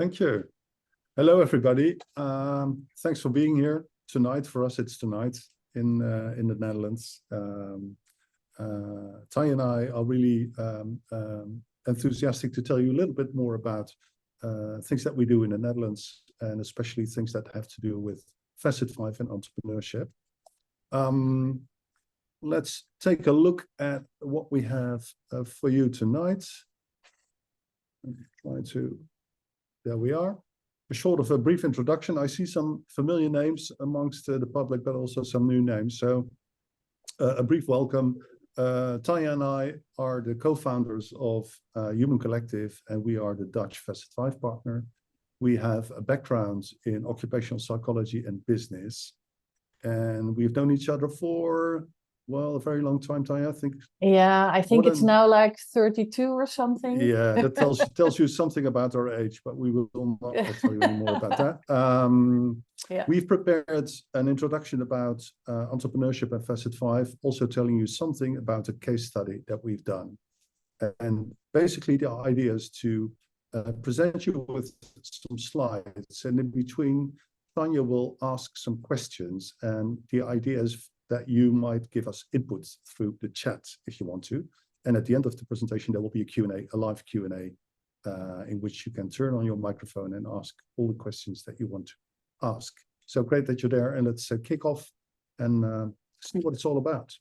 Thank you. Hello, everybody. Thanks for being here tonight. For us, it's tonight in the Netherlands. Tanja and I are really enthusiastic to tell you a little bit more about things that we do in the Netherlands, and especially things that have to do with Facet 5 and entrepreneurship. Let's take a look at what we have for you tonight. There we are. A brief introduction. I see some familiar names amongst the public, but also some new names. So a brief welcome. Tanja and I are the co-founders of Human Collective, and we are the Dutch Facet 5 partner. We have a background in occupational psychology and business, and we've known each other for, well, a very long time, Tanja, I think. Yeah, I think it's now like 32 or something. Yeah, that tells you something about our age, but we will not tell you any more about that. Yeah. We've prepared an introduction about entrepreneurship and Facet 5, also telling you something about a case study that we've done. And basically the idea is to present you with some slides, and in between, Tanja will ask some questions, and the idea is that you might give us input through the chat if you want to. And at the end of the presentation, there will be a Q&A, a live Q&A, in which you can turn on your microphone and ask all the questions that you want to ask. So great that you're there, and let's kick off and see what it's all about.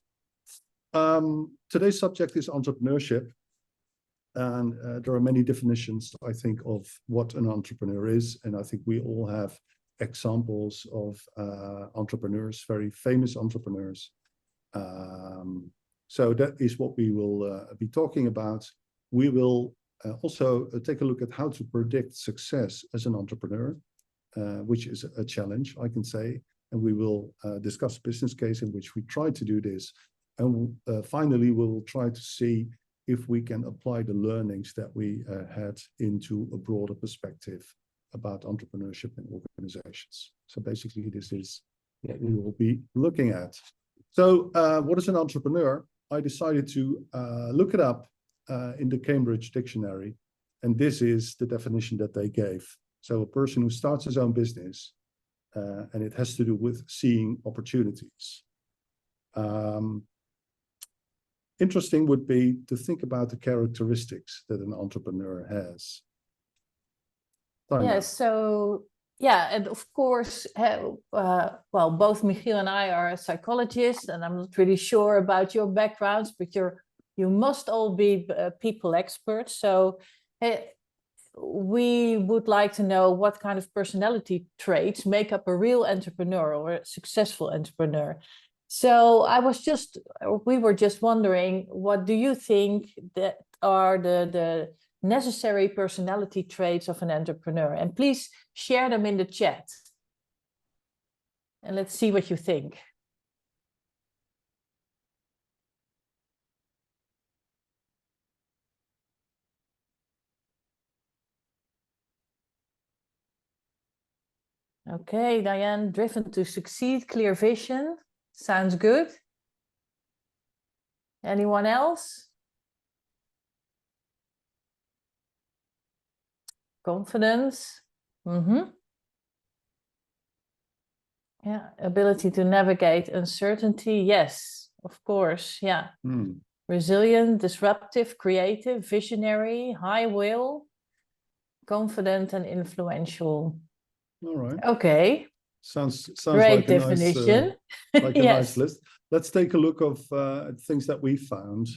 Today's subject is entrepreneurship, and there are many definitions, I think, of what an entrepreneur is, and I think we all have examples of entrepreneurs, very famous entrepreneurs. So that is what we will be talking about. We will also take a look at how to predict success as an entrepreneur, which is a challenge, I can say. And we will discuss a business case in which we try to do this. And finally, we will try to see if we can apply the learnings that we had into a broader perspective about entrepreneurship in organizations. So basically, this is what we will be looking at. So what is an entrepreneur? I decided to look it up in the Cambridge Dictionary, and this is the definition that they gave. So a person who starts his own business, and it has to do with seeing opportunities. Interesting would be to think about the characteristics that an entrepreneur has. Yeah, so yeah, and of course, well, both Michiel and I are psychologists, and I'm not really sure about your backgrounds, but you must all be people experts. So we would like to know what kind of personality traits make up a real entrepreneur or a successful entrepreneur. So we were just wondering, what do you think that are the necessary personality traits of an entrepreneur? And please share them in the chat. And let's see what you think. Okay, Diane, driven to succeed, clear vision. Sounds good. Anyone else? Confidence. Yeah, ability to navigate uncertainty. Yes, of course. Yeah. Resilient, disruptive, creative, visionary, high will, confident, and influential. All right. Okay. Sounds great like definition. A nice, like a nice list. Let's take a look of things that we found.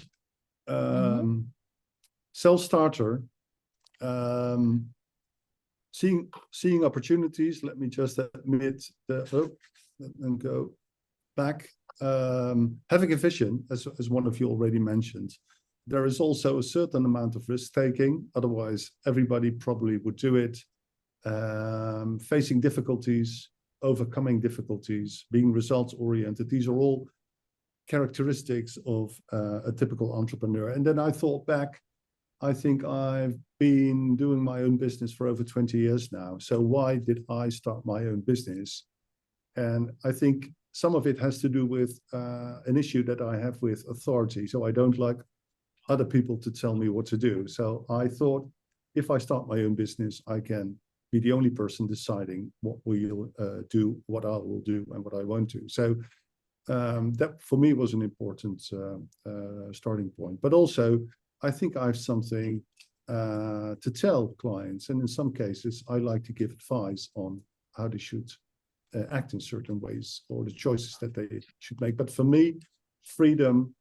Self-starter. Seeing opportunities. Let me just admit and go back. Having a vision, as one of you already mentioned, there is also a certain amount of risk taking. Otherwise, everybody probably would do it. Facing difficulties, overcoming difficulties, being results oriented. These are all characteristics of a typical entrepreneur. And then I thought back. I think I've been doing my own business for over 20 years now. So why did I start my own business? And I think some of it has to do with an issue that I have with authority. So I don't like other people to tell me what to do. So I thought, if I start my own business, I can be the only person deciding what we'll do, what I will do, and what I won't do. So that for me was an important starting point. But also, I think I have something to tell clients, and in some cases, I like to give advice on how they should act in certain ways or the choices that they should make. But for me, freedom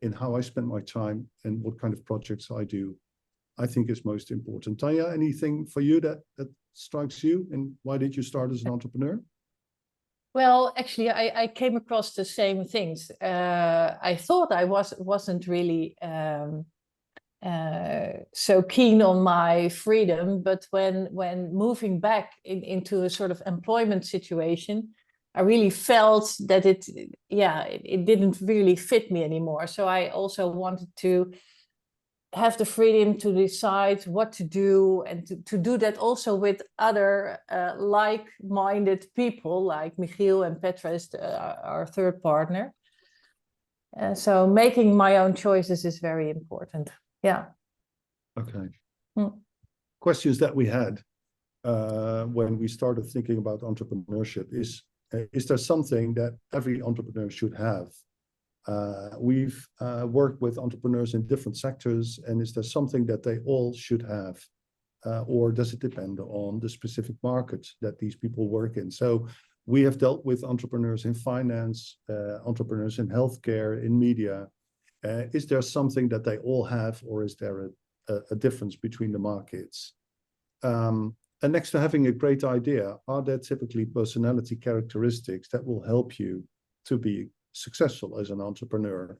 in how I spend my time and what kind of projects I do, I think is most important. Tanja, anything for you that strikes you? And why did you start as an entrepreneur? Well, actually, I came across the same things. I thought I wasn't really so keen on my freedom, but when moving back into a sort of employment situation, I really felt that it didn't really fit me anymore. So I also wanted to have the freedom to decide what to do, and to do that also with other like-minded people, like Michiel and Petra is our third partner. So making my own choices is very important. Yeah. Okay. Questions that we had when we started thinking about entrepreneurship is there something that every entrepreneur should have? We've worked with entrepreneurs in different sectors, and is there something that they all should have? Or does it depend on the specific market that these people work in? So we have dealt with entrepreneurs in finance, entrepreneurs in healthcare, in media. Is there something that they all have, or is there a difference between the markets? And next to having a great idea, are there typically personality characteristics that will help you to be successful as an entrepreneur?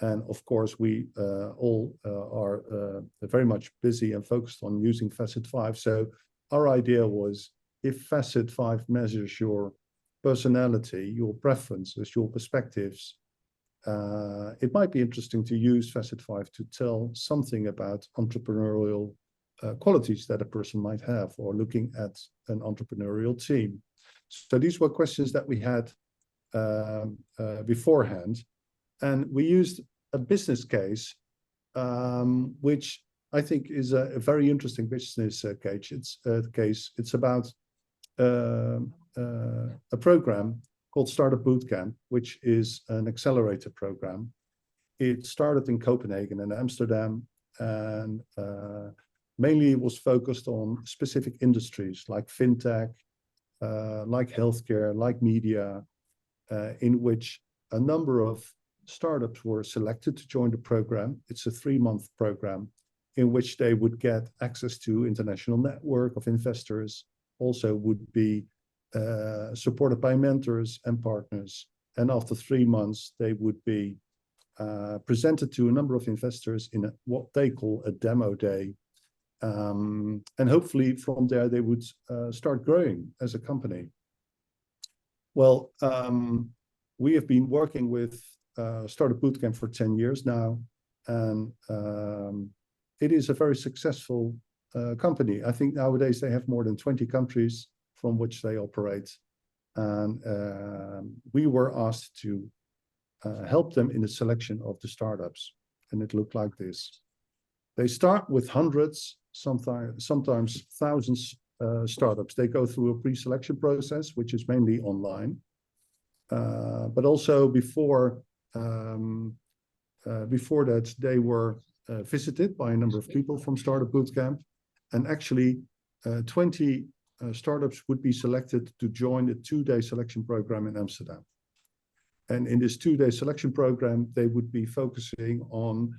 And of course, we all are very much busy and focused on using Facet 5. So our idea was, if Facet 5 measures your personality, your preferences, your perspectives, it might be interesting to use Facet 5 to tell something about entrepreneurial qualities that a person might have, or looking at an entrepreneurial team. So these were questions that we had beforehand, and we used a business case, which I think is a very interesting business case. It's about a program called Startupbootcamp, which is an accelerator program. It started in Copenhagen and Amsterdam, and mainly it was focused on specific industries like fintech, like healthcare, like media, in which a number of startups were selected to join the program. It's a 3-month program in which they would get access to international network of investors, also would be supported by mentors and partners. And after 3 months, they would be presented to a number of investors in what they call a demo day. And hopefully from there, they would start growing as a company. Well, we have been working with Startupbootcamp for 10 years now, and it is a very successful company. I think nowadays they have more than 20 countries from which they operate. And we were asked to help them in the selection of the startups. And it looked like this. They start with hundreds, sometimes thousands startups. They go through a pre-selection process, which is mainly online. But also before that, they were visited by a number of people from Startupbootcamp. And actually, 20 startups would be selected to join the 2-day selection program in Amsterdam. And in this 2-day selection program, they would be focusing on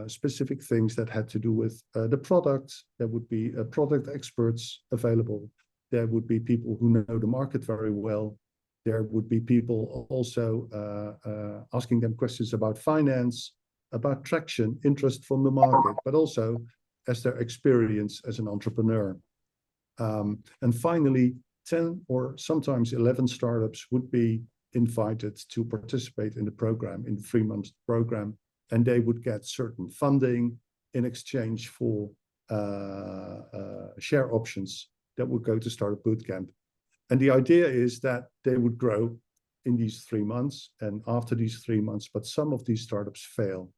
specific things that had to do with the product. There would be product experts available. There would be people who know the market very well. There would be people also asking them questions about finance, about traction, interest from the market, but also as their experience as an entrepreneur. And finally, 10 or sometimes 11 startups would be invited to participate in the program, in the 3-month program, and they would get certain funding in exchange for share options that would go to Startupbootcamp. And the idea is that they would grow in these 3 months and after these 3 months, but some of these startups fail.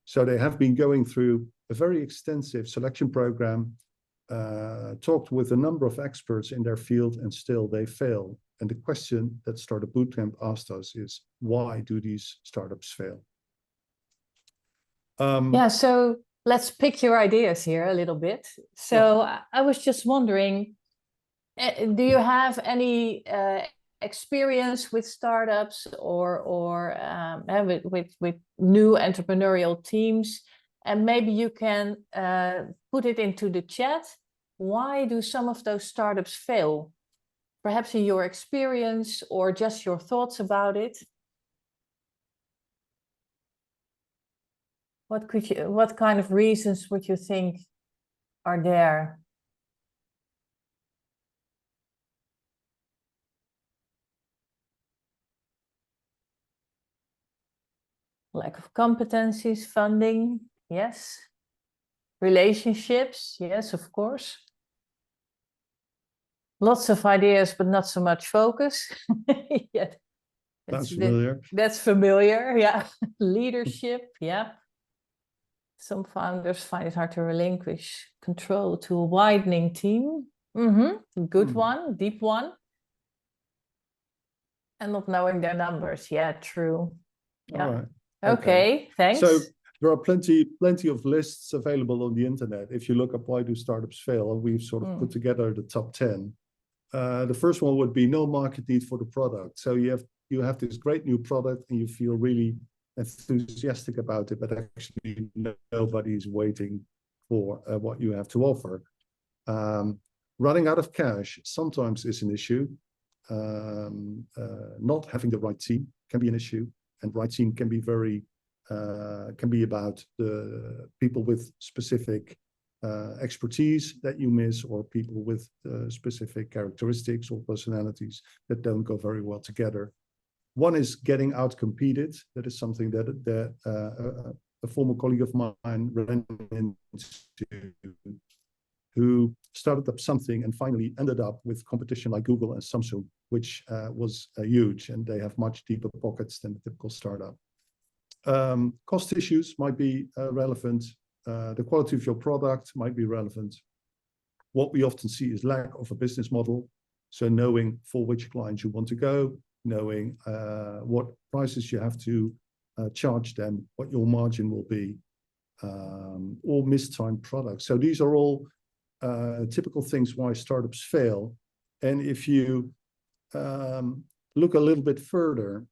So they have been going through a very extensive selection program. talked with a number of experts in their field, and still they fail. And the question that Startup Bootcamp asked us is, why do these startups fail? Yeah, so let's pick your ideas here a little bit. So I was just wondering, do you have any experience with startups or with new entrepreneurial teams? And maybe you can put it into the chat. Why do some of those startups fail? Perhaps in your experience or just your thoughts about it. What kind of reasons would you think are there? Lack of competencies, funding, yes. Relationships, yes, of course. Lots of ideas, but not so much focus. Yeah, that's familiar. That's familiar, yeah. Leadership, yeah. Some founders find it hard to relinquish control to a widening team. Good one, deep one. And not knowing their numbers, yeah, true. Yeah. All right. Okay, thanks. So there are plenty of lists available on the internet. If you look up why do startups fail, and we've sort of put together the top 10. The first one would be no market need for the product. So you have this great new product and you feel really enthusiastic about it, but actually nobody's waiting for what you have to offer. Running out of cash sometimes is an issue. Not having the right team can be an issue, and right team can be about the people with specific expertise that you miss, or people with specific characteristics or personalities that don't go very well together. One is getting out-competed. That is something that a former colleague of mine ran into, who started up something and finally ended up with competition like Google and Samsung, which was huge, and they have much deeper pockets than the typical startup. Cost issues might be relevant. The quality of your product might be relevant. What we often see is lack of a business model. So knowing for which clients you want to go, knowing what prices you have to charge them, what your margin will be, or mistimed products. So these are all typical things why startups fail. And if you look a little bit further,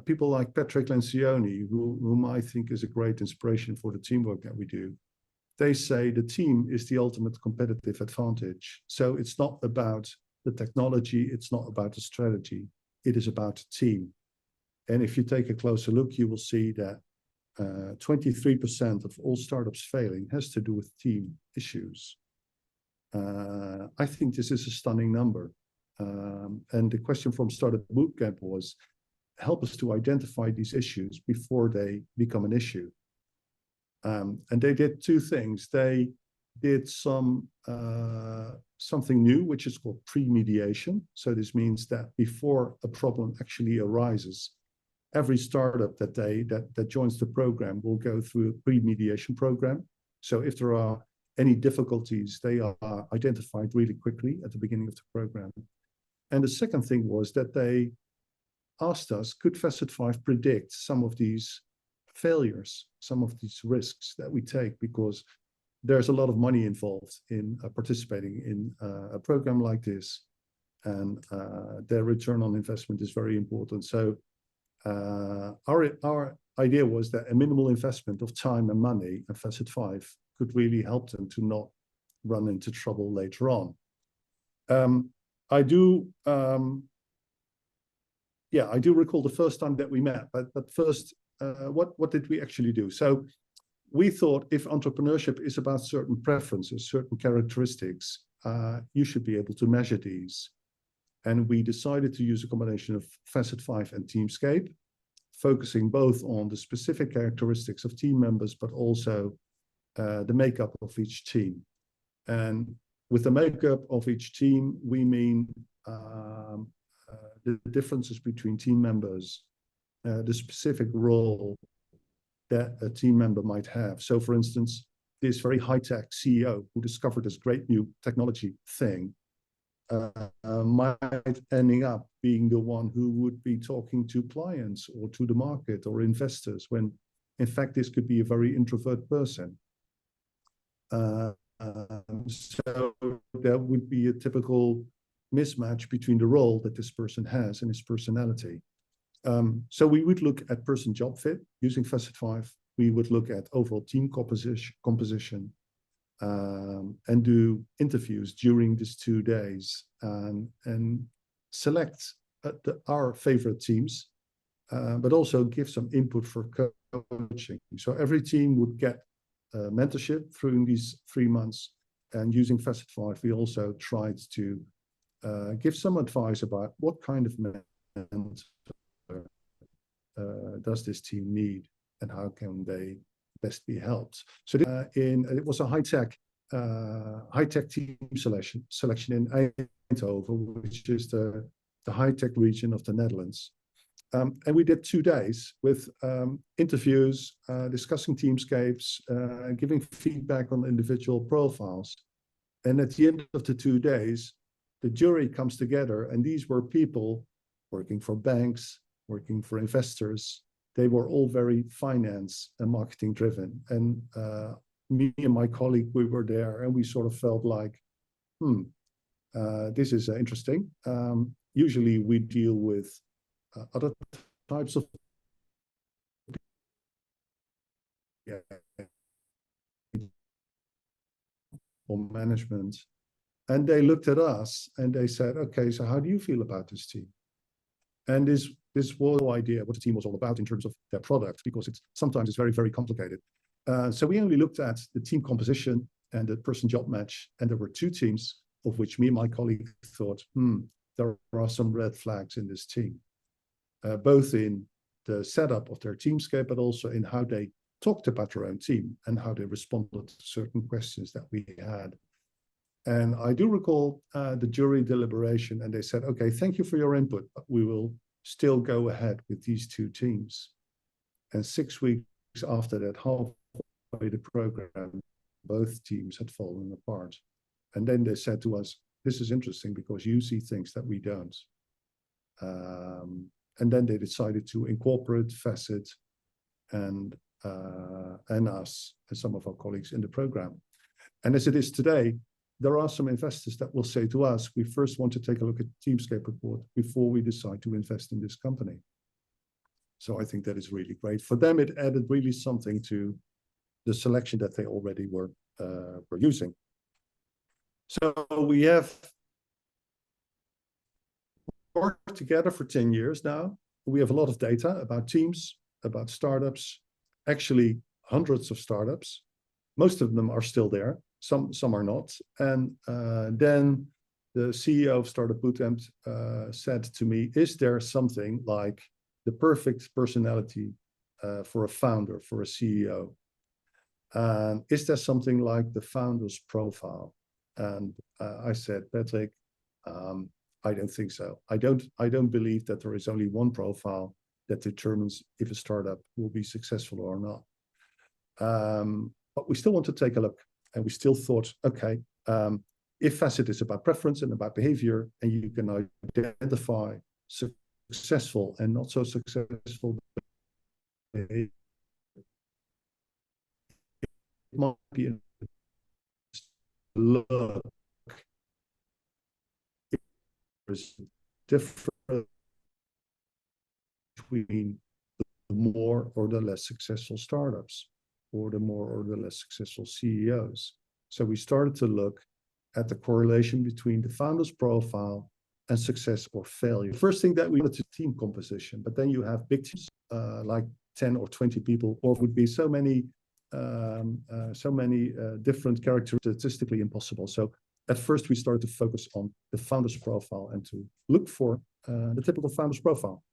people like Patrick Lencioni, whom I think is a great inspiration for the teamwork that we do, they say the team is the ultimate competitive advantage. So it's not about the technology, it's not about the strategy, it is about the team. And if you take a closer look, you will see that 23% of all startups failing has to do with team issues. I think this is a stunning number. And the question from Startup Bootcamp was, help us to identify these issues before they become an issue. And they did two things. They did something new, which is called pre-mediation. So this means that before a problem actually arises, every startup that joins the program will go through a pre-mediation program. So if there are any difficulties, they are identified really quickly at the beginning of the program. And the second thing was that they asked us, could Facet 5 predict some of these failures, some of these risks that we take, because there's a lot of money involved in participating in a program like this, and their return on investment is very important. So our idea was that a minimal investment of time and money at Facet 5 could really help them to not run into trouble later on. I do recall the first time that we met, but first, what did we actually do? So we thought if entrepreneurship is about certain preferences, certain characteristics, you should be able to measure these. And we decided to use a combination of Facet 5 and Teamscape, focusing both on the specific characteristics of team members, but also the makeup of each team. And with the makeup of each team, we mean the differences between team members, the specific role that a team member might have. So for instance, this very high-tech CEO who discovered this great new technology thing might ending up being the one who would be talking to clients or to the market or investors, when in fact this could be a very introvert person. So there would be a typical mismatch between the role that this person has and his personality. So we would look at person job fit using Facet 5. We would look at overall team composition, and do interviews during these 2 days, and select our favorite teams, but also give some input for coaching. So every team would get mentorship through these 3 months, and using Facet 5, we also tried to give some advice about what kind of mentor does this team need, and how can they best be helped. So it was a high-tech team selection in Eindhoven, which is the high-tech region of the Netherlands. And we did 2 days with interviews, discussing teamscapes, giving feedback on individual profiles. And at the end of the 2 days, the jury comes together, and these were people working for banks, working for investors. They were all very finance and marketing driven. And me and my colleague, we were there, and we sort of felt like, this is interesting. Usually we deal with other types of or management. And they looked at us and they said, okay, so how do you feel about this team? And this was no idea what the team was all about in terms of their product, because sometimes it's very, very complicated. So we only looked at the team composition and the person job match. And there were 2 teams, of which me and my colleague thought, there are some red flags in this team, both in the setup of their teamscape, but also in how they talked about their own team and how they responded to certain questions that we had. And I do recall the jury deliberation, and they said, okay, thank you for your input, but we will still go ahead with these 2 teams. And 6 weeks after that, halfway the program, both teams had fallen apart. And then they said to us, this is interesting because you see things that we don't. And then they decided to incorporate Facet and us and some of our colleagues in the program. And as it is today, there are some investors that will say to us, we first want to take a look at the Teamscape report before we decide to invest in this company. So I think that is really great. For them, it added really something to the selection that they already were using. So we have worked together for 10 years now. We have a lot of data about teams, about startups, actually hundreds of startups. Most of them are still there. Some are not. And then the CEO of Startupbootcamp said to me, is there something like the perfect personality for a founder, for a CEO? Is there something like the founder's profile? And I said, Patrick, I don't think so. I don't believe that there is only one profile that determines if a startup will be successful or not. But we still want to take a look. And we still thought, okay, if Facet is about preference and about behavior, and you can identify successful and not so successful behavior, it might be a look. There's a difference between the more or the less successful startups, or the more or the less successful CEOs. So we started to look at the correlation between the founder's profile and success or failure. First thing that we wanted to team composition, but then you have big teams, like 10 or 20 people, or it would be so many different characteristics, statistically impossible. So at first we started to focus on the founder's profile and to look for the typical founder's profile.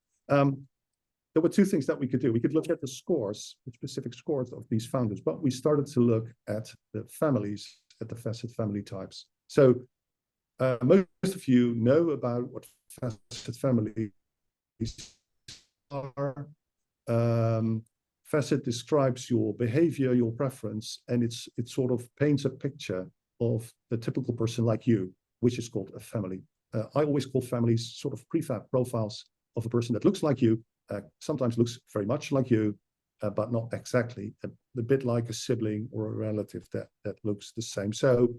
There were 2 things that we could do. We could look at the scores, the specific scores of these founders, but we started to look at the families, at the Facet family types. So most of you know about what Facet families are. facet describes your behavior, your preference, and it sort of paints a picture of the typical person like you, which is called a family. I always call families sort of prefab profiles of a person that looks like you, sometimes looks very much like you, but not exactly, a bit like a sibling or a relative that looks the same. So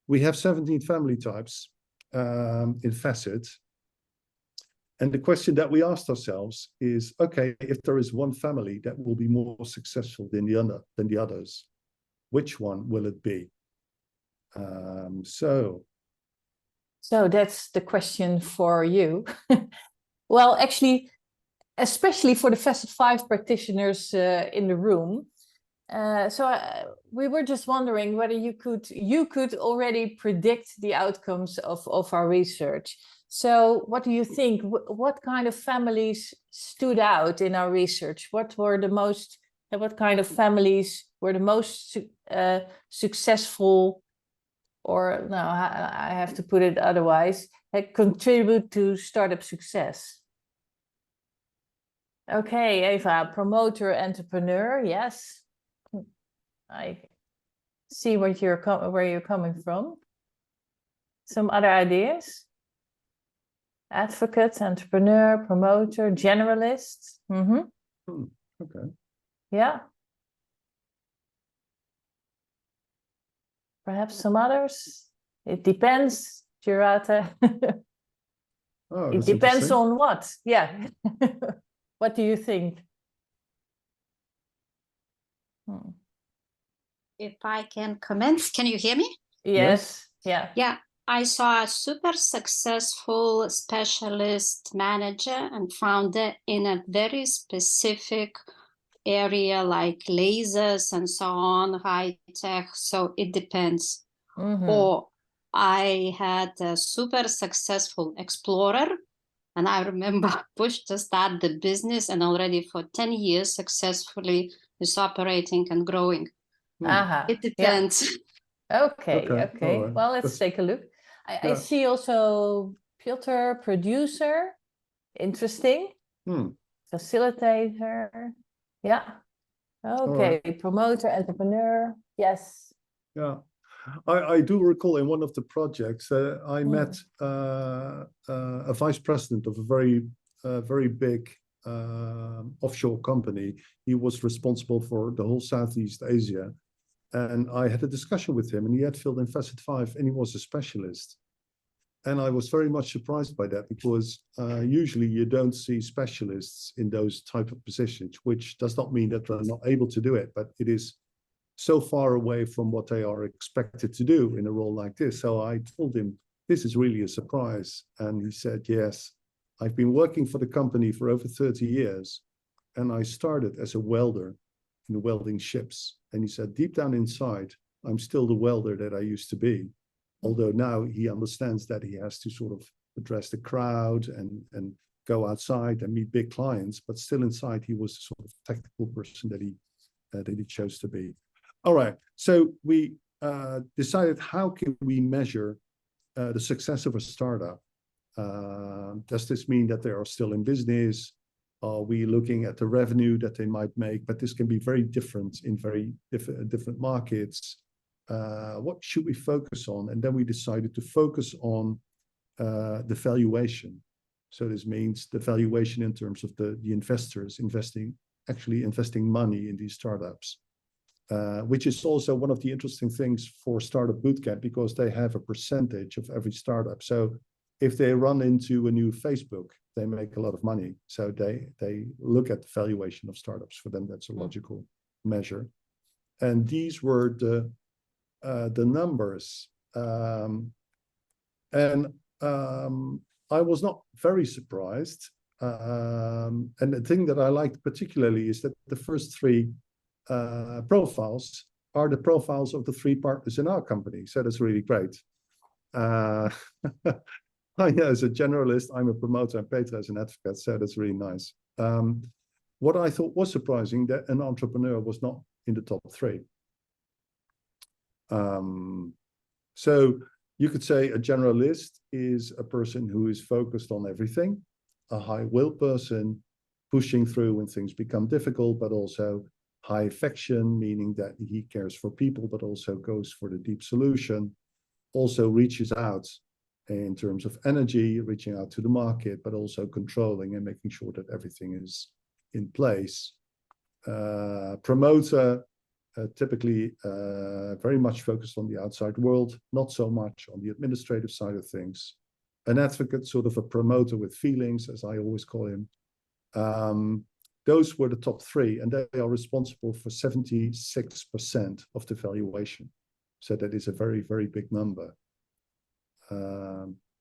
we have 17 family types in Facet. And the question that we asked ourselves is, okay, if there is one family that will be more successful than the others, which one will it be? So that's the question for you. Well, actually, especially for the Facet 5 practitioners in the room. We were just wondering whether you could already predict the outcomes of our research. So what do you think? What kind of families stood out in our research? What kind of families were the most successful, or no, I have to put it otherwise, contribute to startup success? Okay, Eva, promoter, entrepreneur, yes. I see where you're coming from. Some other ideas? Advocate, entrepreneur, promoter, generalist. Okay. Yeah. Perhaps some others. It depends, Girata. It depends on what. Yeah. What do you think? If I can comment, can you hear me? Yes. Yeah. Yeah, I saw a super successful specialist manager and founder in a very specific area like lasers and so on, high tech. So it depends. Or I had a super successful explorer, and I remember pushed to start the business, and already for 10 years successfully is operating and growing. It depends. Yeah. Okay. Right. Well, let's take a look. I see also Piotr, producer. Interesting. Facilitator. Yeah. Okay. Right. Promoter, entrepreneur. Yes. Yeah. I do recall in one of the projects, I met a vice president of a very big offshore company. He was responsible for the whole Southeast Asia. And I had a discussion with him, and he had filled in Facet 5, and he was a specialist. And I was very much surprised by that, because usually you don't see specialists in those type of positions, which does not mean that they're not able to do it, but it is so far away from what they are expected to do in a role like this. So I told him, this is really a surprise. And he said, yes, I've been working for the company for over 30 years. And I started as a welder in welding ships. And he said, deep down inside, I'm still the welder that I used to be. Although now he understands that he has to sort of address the crowd and go outside and meet big clients, but still inside he was the sort of technical person that he chose to be. All right, so we decided, how can we measure the success of a startup? Does this mean that they are still in business? Are we looking at the revenue that they might make? But this can be very different in very different markets. What should we focus on? And then we decided to focus on the valuation. So this means the valuation in terms of the investors investing money in these startups. Which is also one of the interesting things for Startupbootcamp, because they have a percentage of every startup. So if they run into a new Facebook, they make a lot of money. So they look at the valuation of startups. For them, that's a logical measure. And these were the numbers. I was not very surprised. And the thing that I liked particularly is that the first three profiles are the profiles of the three partners in our company. So that's really great. Tanja is a generalist, I'm a promoter, and Petra is an advocate. So that's really nice. What I thought was surprising, that an entrepreneur was not in the top three. So you could say a generalist is a person who is focused on everything, a high will person, pushing through when things become difficult, but also high affection, meaning that he cares for people, but also goes for the deep solution, also reaches out in terms of energy, reaching out to the market, but also controlling and making sure that everything is in place. Promoter, typically very much focused on the outside world, not so much on the administrative side of things. An advocate, sort of a promoter with feelings, as I always call him. Those were the top three, and they are responsible for 76% of the valuation. So that is a very, very big number.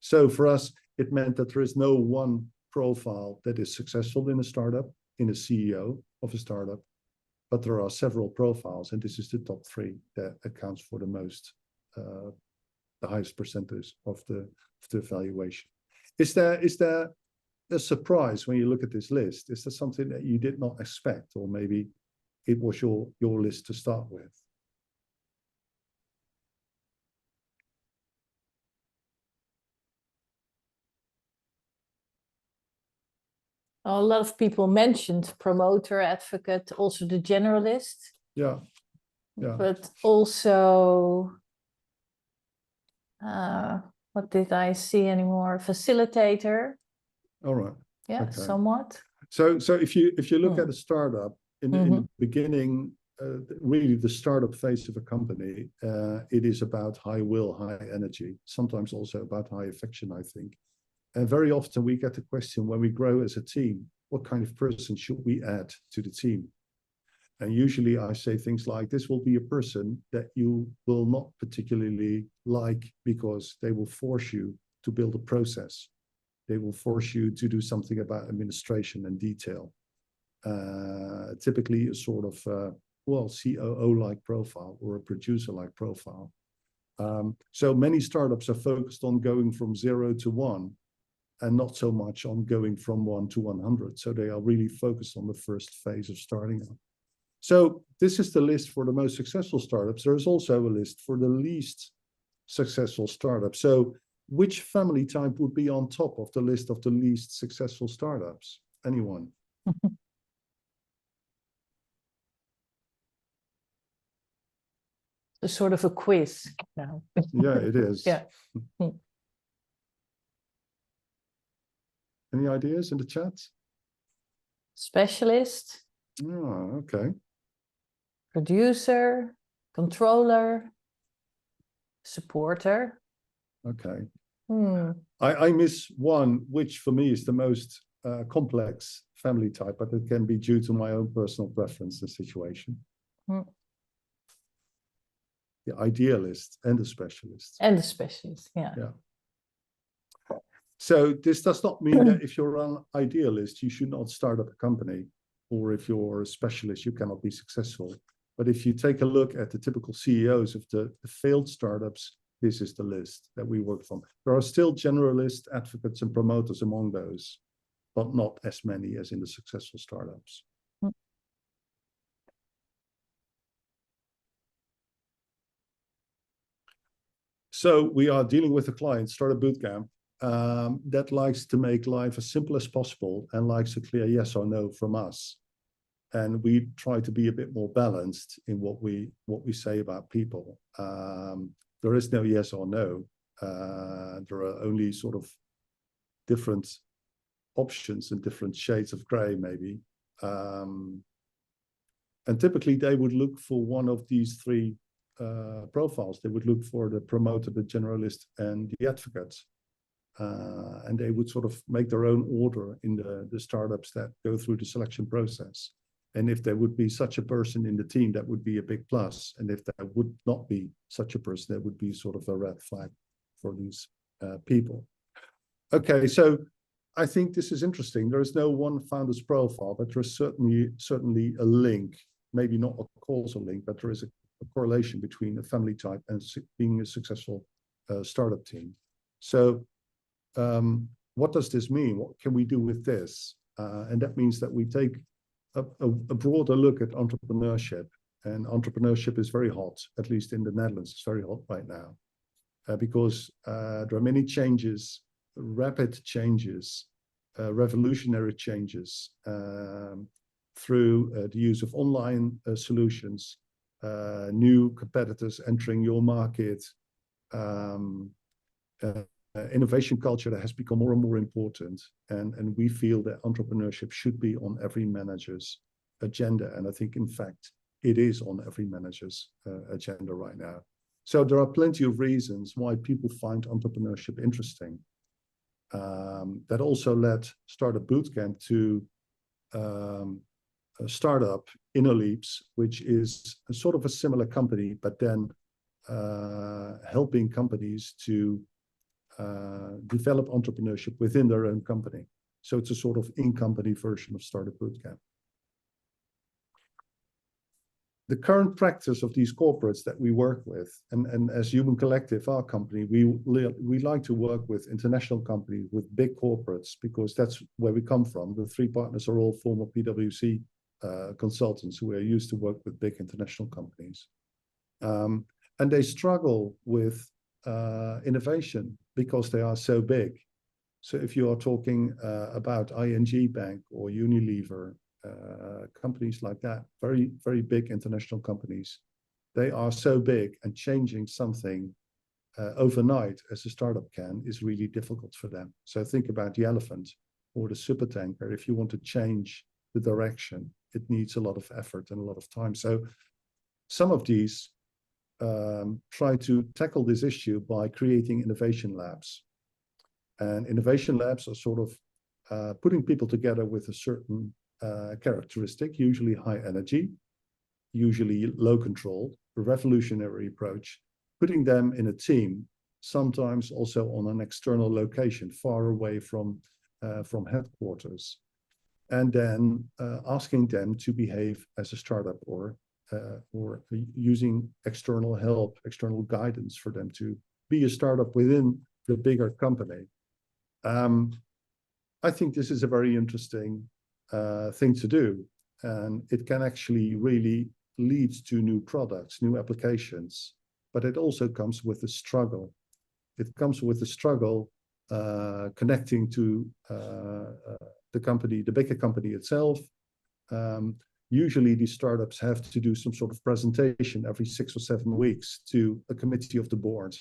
So for us, it meant that there is no one profile that is successful in a startup, in a CEO of a startup, but there are several profiles, and this is the top three that accounts for the most, the highest percentage of the valuation. Is there a surprise when you look at this list? Is there something that you did not expect, or maybe it was your list to start with? A lot of people mentioned promoter, advocate, also the generalist. Yeah. But also, what did I see anymore? Facilitator. All right. Yeah, Okay. somewhat. So if you look at a startup in the beginning, really the startup phase of a company, it is about high will, high energy, sometimes also about high affection, I think. And very often we get the question when we grow as a team, what kind of person should we add to the team? And usually I say things like, this will be a person that you will not particularly like because they will force you to build a process. They will force you to do something about administration and detail. Typically a sort of, COO-like profile or a producer-like profile. So many startups are focused on going from 0 to 1 and not so much on going from 1 to 100. So they are really focused on the first phase of starting up. So this is the list for the most successful startups. There is also a list for the least successful startups. So which family type would be on top of the list of the least successful startups? Anyone? A sort of a quiz now. Yeah, it is. Yeah. Any ideas in the chat? Specialist. Oh, okay. Producer, controller, supporter. Okay. I miss one, which for me is the most complex family type, but it can be due to my own personal preference and situation. The idealist and the specialist. And the specialist, yeah. So this does not mean that if you're an idealist, you should not start up a company, or if you're a specialist, you cannot be successful. But if you take a look at the typical CEOs of the failed startups, this is the list that we work from. There are still generalist advocates and promoters among those, but not as many as in the successful startups. So we are dealing with a client, Startupbootcamp, that likes to make life as simple as possible and likes a clear yes or no from us. And we try to be a bit more balanced in what we say about people. There is no yes or no. There are only sort of different options and different shades of gray, maybe. And typically they would look for one of these three profiles. They would look for the promoter, the generalist, and the advocate. And they would sort of make their own order in the startups that go through the selection process. And if there would be such a person in the team, that would be a big plus. And if there would not be such a person, that would be sort of a red flag for these people. Okay, so I think this is interesting. There is no one founder's profile, but there is certainly a link, maybe not a causal link, but there is a correlation between a family type and being a successful startup team. So what does this mean? What can we do with this? And that means that we take a broader look at entrepreneurship. And entrepreneurship is very hot, at least in the Netherlands, it's very hot right now. Because there are many changes, rapid changes, revolutionary changes. through the use of online solutions, new competitors entering your market, innovation culture that has become more and more important. And we feel that entrepreneurship should be on every manager's agenda. And I think, in fact, it is on every manager's agenda right now. So there are plenty of reasons why people find entrepreneurship interesting. That also led Startupbootcamp to a startup, Inner Leaps, which is a sort of a similar company, but then helping companies to develop entrepreneurship within their own company. So it's a sort of in-company version of Startupbootcamp. The current practice of these corporates that we work with, and as Human Collective, our company, we like to work with international companies, with big corporates, because that's where we come from. The three partners are all former PwC consultants who are used to work with big international companies. And they struggle with innovation because they are so big. So if you are talking about ING Bank or Unilever, companies like that, very, very big international companies, they are so big, and changing something overnight as a startup can is really difficult for them. So think about the elephant or the supertanker. If you want to change the direction, it needs a lot of effort and a lot of time. So some of these try to tackle this issue by creating innovation labs. And innovation labs are sort of putting people together with a certain characteristic, usually high energy, usually low control, a revolutionary approach, putting them in a team, sometimes also on an external location, far away from headquarters, and then asking them to behave as a startup, or using external help, external guidance for them to be a startup within the bigger company. I think this is a very interesting thing to do, and it can actually really lead to new products, new applications, but it also comes with a struggle. It comes with a struggle connecting to the company, the bigger company itself. Usually these startups have to do some sort of presentation every 6 or 7 weeks to a committee of the board.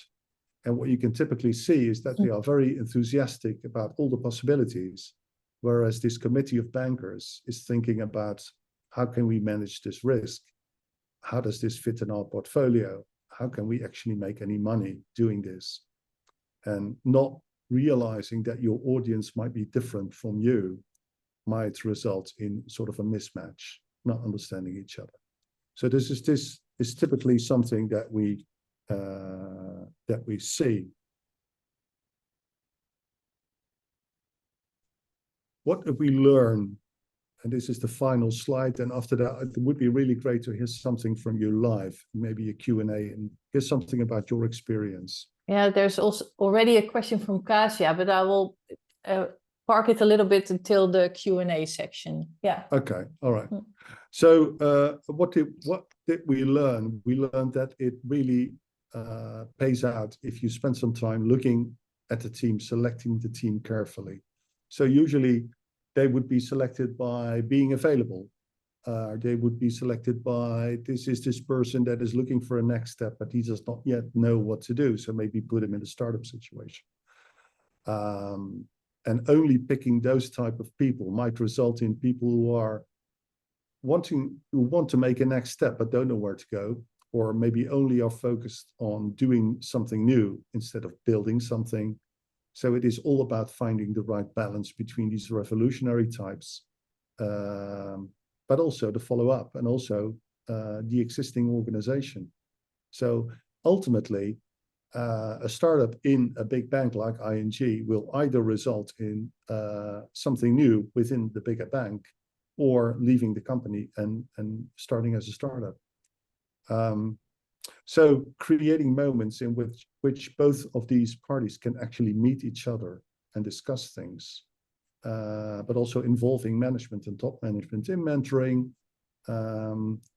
And what you can typically see is that they are very enthusiastic about all the possibilities, whereas this committee of bankers is thinking about, how can we manage this risk? How does this fit in our portfolio? How can we actually make any money doing this? And not realizing that your audience might be different from you might result in sort of a mismatch, not understanding each other. So this is typically something that we see. What did we learn? And this is the final slide. And after that, it would be really great to hear something from you live, maybe a Q&A, and hear something about your experience. Yeah, there's also already a question from Kasia, but I will park it a little bit until the Q&A section. Yeah. Okay. All right. So what did we learn? We learned that it really pays out if you spend some time looking at the team, selecting the team carefully. So usually they would be selected by being available. They would be selected by, this is this person that is looking for a next step, but he does not yet know what to do. So maybe put him in a startup situation. And only picking those type of people might result in people who want to make a next step, but don't know where to go, or maybe only are focused on doing something new instead of building something. So it is all about finding the right balance between these revolutionary types, but also the follow-up, and also the existing organization. So ultimately, a startup in a big bank like ING will either result in something new within the bigger bank, or leaving the company and starting as a startup. So creating moments in which both of these parties can actually meet each other and discuss things, but also involving management and top management in mentoring,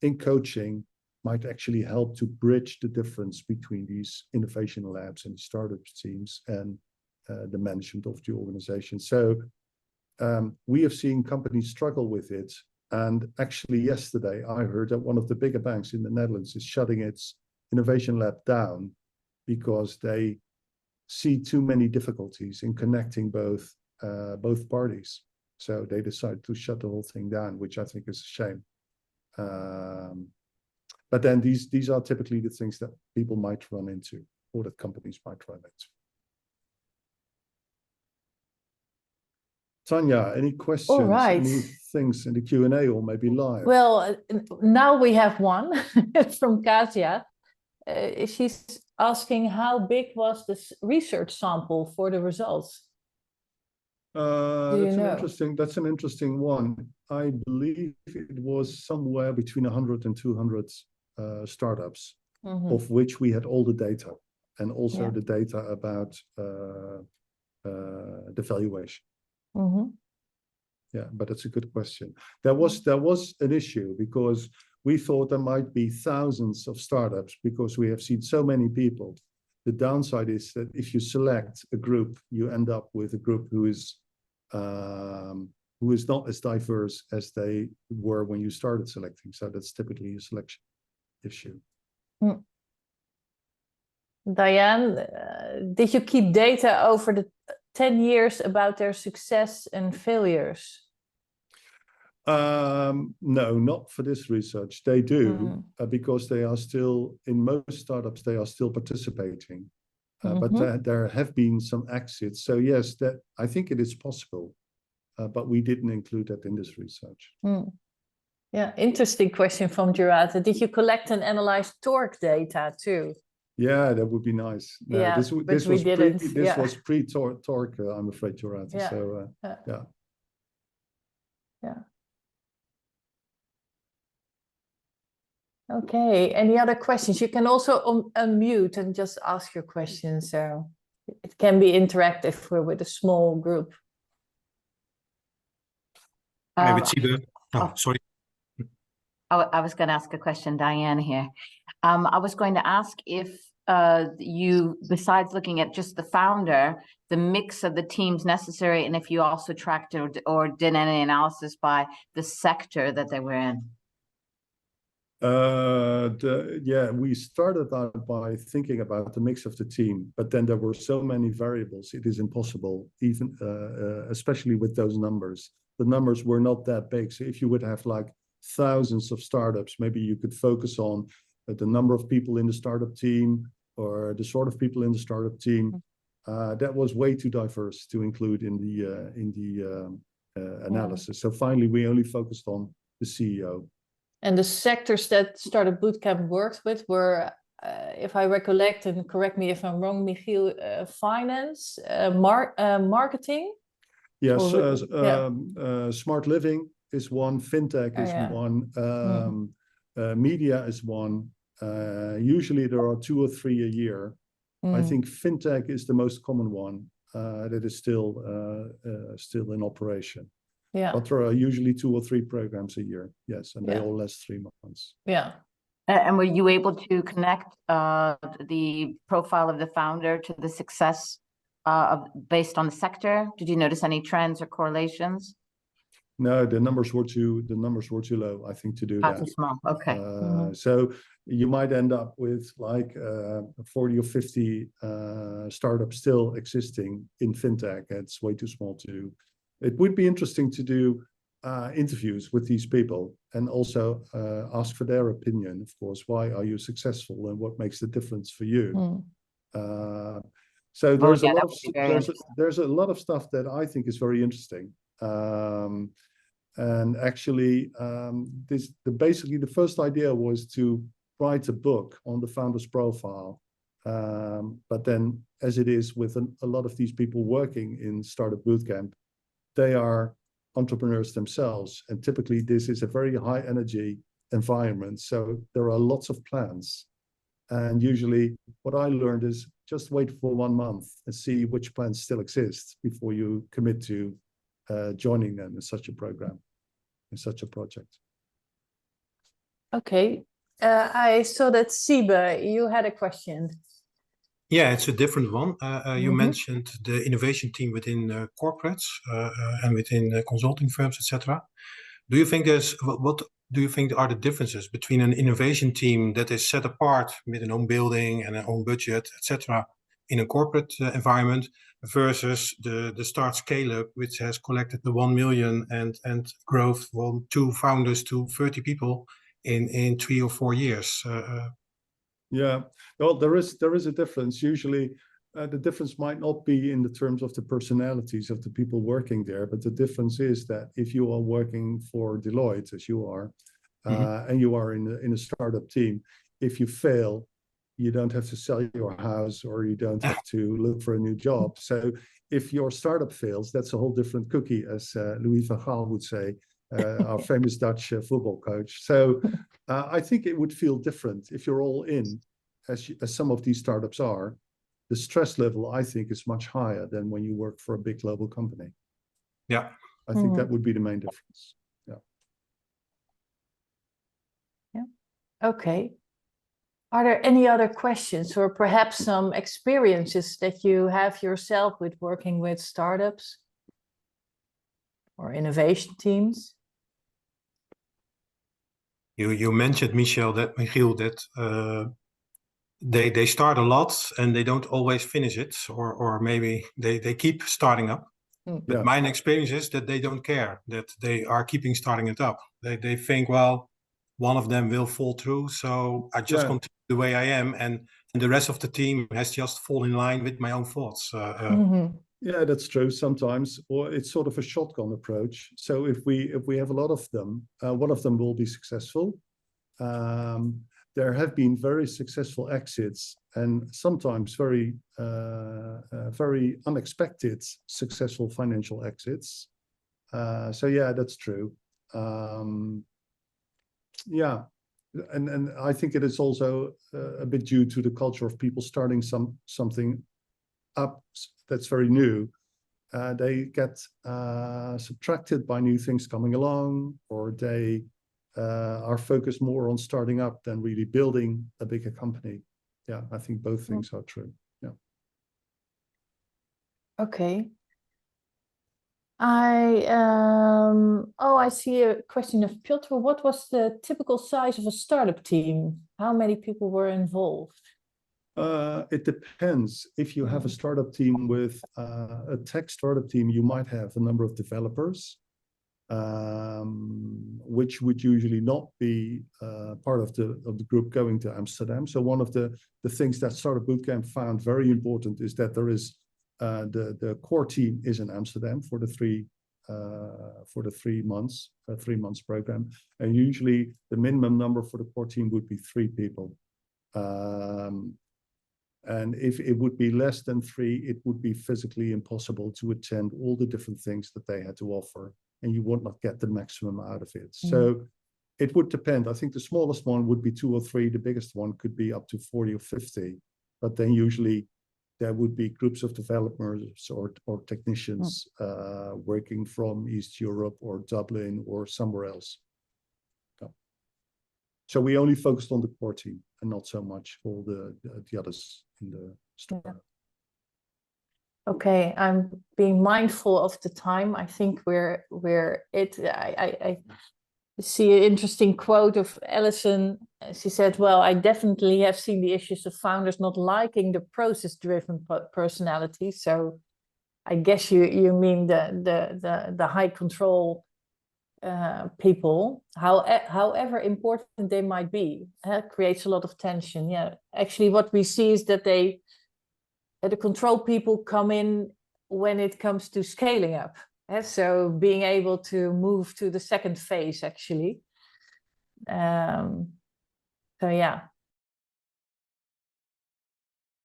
in coaching, might actually help to bridge the difference between these innovation labs and startup teams and the management of the organization. So we have seen companies struggle with it And actually yesterday I heard that one of the bigger banks in the Netherlands is shutting its innovation lab down because they see too many difficulties in connecting both parties. So they decided to shut the whole thing down, which I think is a shame. But then these are typically the things that people might run into, or that companies might run into. Tanja, any questions? All right. Any things in the Q&A or maybe live? Well, now we have one from Kasia. She's asking how big was this research sample for the results? That's an interesting one. I believe it was somewhere between 100 and 200 startups, of which we had all the data, and also the data about the valuation. Yeah, but it's a good question. There was an issue because we thought there might be thousands of startups because we have seen so many people. The downside is that if you select a group, you end up with a group who is not as diverse as they were when you started selecting. So that's typically a selection issue. Diane, did you keep data over the 10 years about their success and failures? No, not for this research. They do because they are still, in most startups, they are still participating. But there have been some exits. So yes, that I think it is possible, but we didn't include that in this research. Yeah, interesting question from Gerard. Did you collect and analyze torque data too? Yeah, that would be nice. No, yeah, this was pre-torque, I'm afraid, Gerard. Yeah. So yeah. Okay, any other questions? You can also unmute and just ask your questions. So it can be interactive with a small group. Sorry. I was going to ask a question, Diane here. I was going to ask if you, besides looking at just the founder, the mix of the teams necessary, and if you also tracked or did any analysis by the sector that they were in. We started out by thinking about the mix of the team, but then there were so many variables, it is impossible, even especially with those numbers. The numbers were not that big. So if you would have like thousands of startups, maybe you could focus on the number of people in the startup team or the sort of people in the startup team. That was way too diverse to include in the analysis. So finally, we only focused on the CEO. And the sectors that Startupbootcamp worked with were, if I recollect, and correct me if I'm wrong, Michiel, finance, marketing? Yes, smart living is one, fintech is one, media is one. Usually there are 2 or 3 a year. I think fintech is the most common one that is still in operation. Yeah. But there are usually 2 or 3 programs a year, yes, and they all last 3 months. Yeah. And were you able to connect the profile of the founder to the success based on the sector? Did you notice any trends or correlations? No, the numbers were too low, I think, to do that. Too small. Okay. So you might end up with like 40 or 50 startups still existing in fintech. It's way too small to. It would be interesting to do interviews with these people and also ask for their opinion, of course. Why are you successful and what makes the difference for you? So there's there's a lot of stuff that I think is very interesting. And actually, basically the first idea was to write a book on the founder's profile. But then, as it is with a lot of these people working in Startupbootcamp, they are entrepreneurs themselves. And typically, this is a very high energy environment. So there are lots of plans. And usually what I learned is just wait for 1 month and see which plans still exist before you commit to joining them in such a program, in such a project. Okay. I saw that Siebe, you had a question. Yeah, it's a different one. You mentioned the innovation team within corporates and within consulting firms, etc. Do you think what do you think are the differences between an innovation team that is set apart with an own building and an own budget, etc., in a corporate environment versus the start scale up, which has collected the 1 million and growth from 2 founders to 30 people in 3 or 4 years? Yeah, well, there is a difference. Usually, the difference might not be in the terms of the personalities of the people working there, but the difference is that if you are working for Deloitte, as you are, and you are in a startup team, if you fail, you don't have to sell your house or you don't have to look for a new job. So if your startup fails, that's a whole different cookie, as Louis van Gaal would say, our famous Dutch football coach. So I think it would feel different if you're all in, as some of these startups are. The stress level, I think, is much higher than when you work for a big global company. Yeah. I think that would be the main difference. Yeah. Yeah. Okay. Are there any other questions or perhaps some experiences that you have yourself with working with startups or innovation teams? You mentioned, Michiel, that they start a lot and they don't always finish it, or maybe they keep starting up. But my experience is that they don't care, that they are keeping starting it up. They think, well, one of them will fall through, so I just continue the way I am, and the rest of the team has just fall in line with my own thoughts. Yeah, that's true sometimes, or it's sort of a shotgun approach. So if we have a lot of them, one of them will be successful. There have been very successful exits and sometimes very unexpected successful financial exits. So yeah, that's true. Yeah, and I think it is also a bit due to the culture of people starting something up that's very new. They get subtracted by new things coming along, or they are focused more on starting up than really building a bigger company. Yeah, I think both things are true. Yeah. Okay. I see a question of Piotr. What was the typical size of a startup team? How many people were involved? It depends. If you have a startup team with a tech startup team, you might have a number of developers, which would usually not be part of the group going to Amsterdam. So one of the things that Startupbootcamp found very important is that there is the core team is in Amsterdam for the 3 months, 3 months program, and usually the minimum number for the core team would be 3 people. And if it would be less than 3, it would be physically impossible to attend all the different things that they had to offer, and you would not get the maximum out of it. So it would depend. I think the smallest one would be 2 or 3. The biggest one could be up to 40 or 50. But then usually there would be groups of developers or technicians working from East Europe or Dublin or somewhere else. So we only focused on the core team and not so much all the others in the startup. Okay, I'm being mindful of the time. I think I see an interesting quote of Alison. She said, well, I definitely have seen the issues of founders not liking the process-driven personality. So I guess you mean the high control people, however important they might be, creates a lot of tension. Yeah, actually what we see is that the control people come in when it comes to scaling up. So being able to move to the second phase, actually. So yeah,